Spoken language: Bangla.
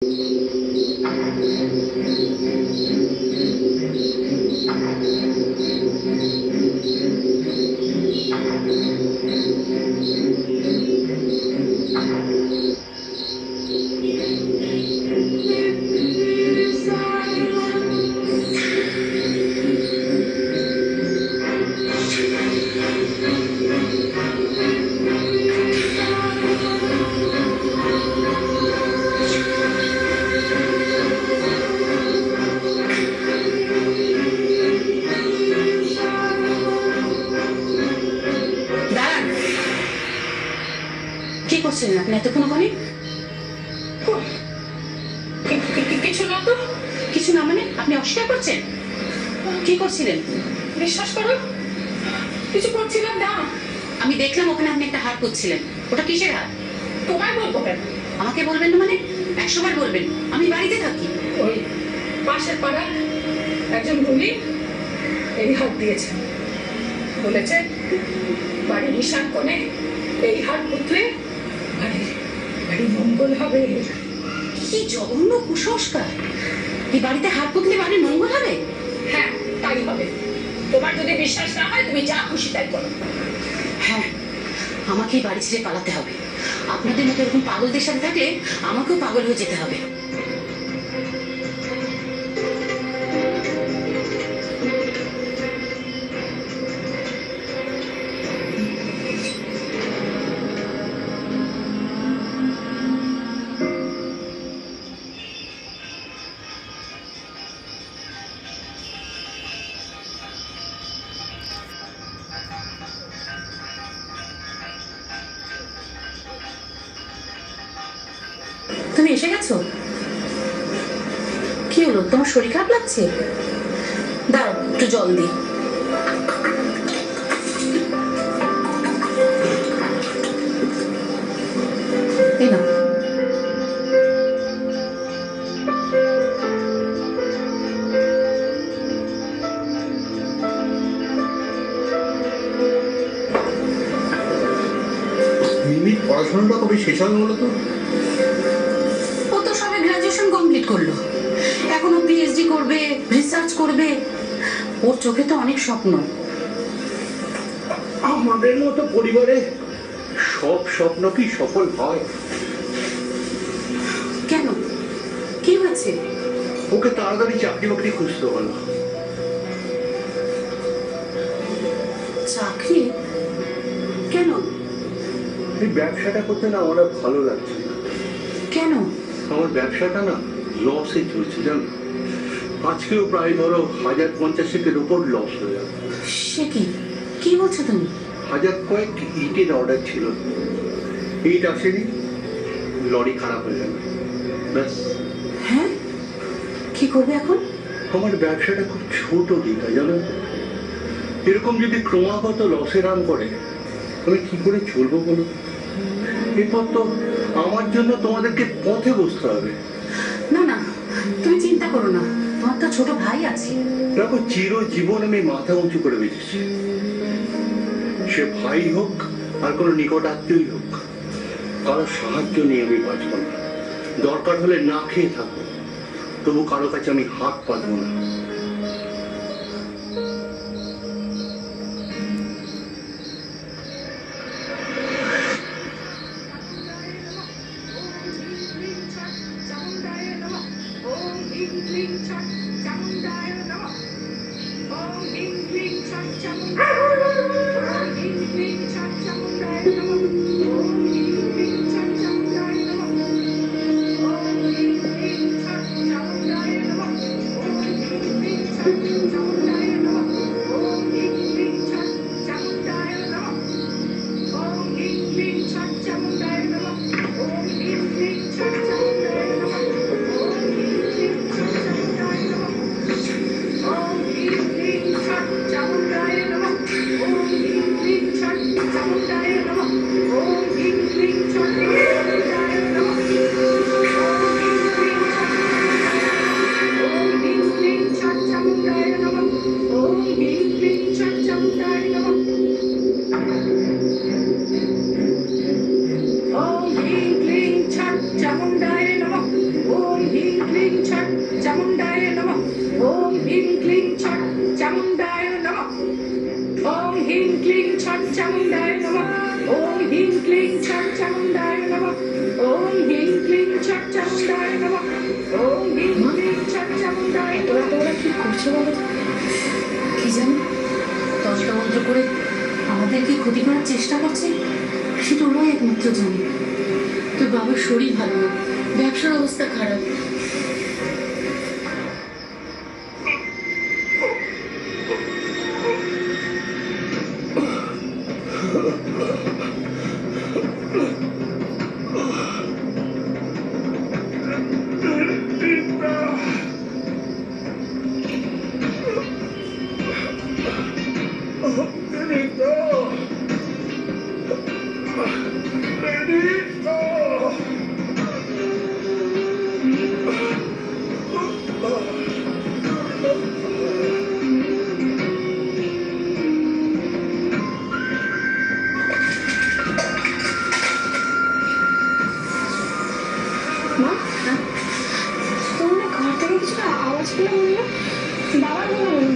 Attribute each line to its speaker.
Speaker 1: কি করছেন আপনি এতক্ষণ ওখানে?
Speaker 2: কিছু না তো।
Speaker 1: কিছু না মানে আপনি অস্বীকার করছেন? কি করছিলেন?
Speaker 2: বিশ্বাস করো, কিছু করছিলাম না।
Speaker 1: আমি দেখলাম ওখানে আপনি একটা হার করছিলেন। ওটা কিসের হার?
Speaker 2: তোমায় বলবো কেন?
Speaker 1: আমাকে বলবেন না মানে? 100 বার বলবেন। আমি বাড়িতে থাকি।
Speaker 2: ওই পাশের পাড়ার একজন মুনি এই হাত দিয়েছে, বলেছে বাড়ির ঈশান কোণে এই হাত পুতলে বাড়ি মঙ্গল হবে।
Speaker 1: কি জঘন্য কুসংস্কার! এই বাড়িতে হাত পুতলে বাড়ির মঙ্গল হবে?
Speaker 2: হ্যাঁ, তাই হবে। তোমার যদি বিশ্বাস না হয় তুমি যা খুশি তাই করো।
Speaker 1: হ্যাঁ, আমাকে এই বাড়ি ছেড়ে পালাতে হবে। আপনাদের মতো এরকম পাগলদের সাথে থাকলে আমাকেও পাগল হয়ে যেতে হবে। তুমি এসে গেছো? কি হলো, তোমার শরীর খারাপ লাগছে? দাঁড়াও, একটু জল দিই। এই নাও।
Speaker 3: মিমির পড়াশোনাটা কবে শেষ হবে বলো তো?
Speaker 1: ও তো সবে গ্রাজুয়েশন কমপ্লিট করলো, এখনো পিএইচডি করবে, রিসার্চ করবে। ওর চোখে তো অনেক স্বপ্ন।
Speaker 3: আমাদের মতো পরিবারে সব স্বপ্ন কি সফল হয়?
Speaker 1: কেন, কি হয়েছে?
Speaker 3: ওকে তাড়াতাড়ি চাকরি বাকরি খুঁজতে হলো।
Speaker 1: চাকরি? কেন?
Speaker 3: এই ব্যবসাটা করতে না আমার আর ভালো লাগছে না।
Speaker 1: কেন?
Speaker 3: আমার ব্যবসাটা না লসে চলছে জানো। আজকেও প্রায় ধরো 1050-এর উপর লস হয়ে যাবে।
Speaker 1: সে কি, কি বলছো তুমি?
Speaker 3: 1000 কয়েক ইটের অর্ডার ছিল, ইট আসেনি, লরি খারাপ হয়ে যাবে, ব্যাস।
Speaker 1: হ্যাঁ, কি করবে এখন?
Speaker 3: আমার ব্যবসাটা খুব ছোট দিকটা জানো তো। এরকম যদি ক্রমাগত লসে রান করে আমি কি করে চলবো বলো? এরপর তো আমার জন্য তোমাদেরকে পথে বসতে হবে।
Speaker 1: না না, তুমি চিন্তা করো না, তোমার তো ছোট ভাই আছে।
Speaker 3: দেখো, চিরজীবন আমি মাথা উঁচু করে বেঁচেছি। সে ভাই হোক আর কোনো নিকট আত্মীয়ই হোক, কারো সাহায্য নিয়ে আমি বাঁচব না। দরকার হলে না খেয়ে থাকবো, তবু কারো কাছে আমি হাত পাতবো না।
Speaker 2: চামুণ্ডায় নমঃ ওম হ্রিং ক্লিং ছট চামুণ্ডায় নমঃ ওম হ্রিং ক্লিং ছট চামুণ্ডায় নমঃ ওম হ্রিং ক্লিং ছট চামুণ্ডায়
Speaker 1: তোরা কি করছো বলো তো? কি জানি তন্ত্র করে আমাদের কি ক্ষতি করার চেষ্টা করছে সেটা ওরাই একমাত্র জানে। তোর বাবার শরীর ভালো না, ব্যবসার অবস্থা খারাপ।
Speaker 2: মা, তোমার ঘর থেকে কিছু আওয়াজ পেলে মনে হয় বাবার মনে হলো।